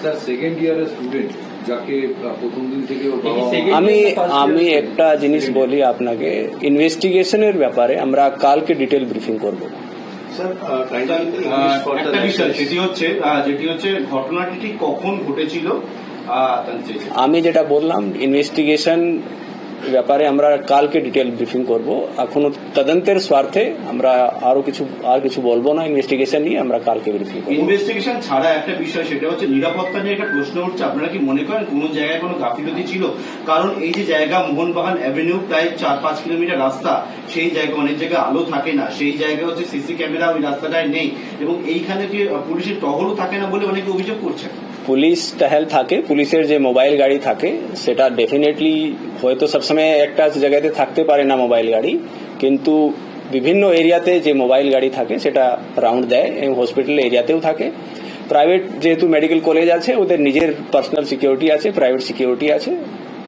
Sir second ইয়ারের student যাকে প্রথম দিন থেকে আমি একটা জিনিস বলি আপনাকে, ইনভেস্টিগেশনের ব্যাপারে আমরা কালকে ডিটেল ব্রিফিং করব। একটা বিষয় যেটি হচ্ছে ঘটনাটি ঠিক কখন ঘটেছিল আমি যেটা বললাম, ইনভেস্টিগেশন ব্যাপারে আমরা কালকে ডিটেল ব্রিফিং করব। এখনো তদন্তের স্বার্থে আমরা আর কিছু বলবো না। ইনভেস্টিগেশন নিয়ে আমরা কালকে ব্রিফিং করব। ইনভেস্টিগেশন ছাড়া একটা বিষয়, সেটা হচ্ছে নিরাপত্তা নিয়ে একটা প্রশ্ন উঠছে। আপনারা কি মনে করেন কোন জায়গায় কোনো গাফিলতি ছিল? কারণ এই যে জায়গা মোহনবাগান অ্যাভিনিউ প্রায় 4-5 কিলোমিটার রাস্তা, সেই জায়গায় অনেক জায়গায় আলো থাকে না, সেই জায়গায় হচ্ছে সিসি ক্যামেরা ওই রাস্তাটায় নেই, এবং এইখানে কি পুলিশের টহলও থাকে না বলে অনেকে অভিযোগ করছেন। পুলিশ টহল থাকে, পুলিশের যে মোবাইল গাড়ি থাকে সেটা ডেফিনেটলি হয়তো সবসময় একটা জায়গাতে থাকতে পারে না মোবাইল গাড়ি, কিন্তু বিভিন্ন এরিয়াতে যে মোবাইল গাড়ি থাকে সেটা রাউন্ড দেয় এবং হসপিটাল এরিয়াতেও থাকে। প্রাইভেট যেহেতু মেডিকেল কলেজ আছে, ওদের নিজের পার্সোনাল সিকিউরিটি আছে, প্রাইভেট সিকিউরিটি আছে,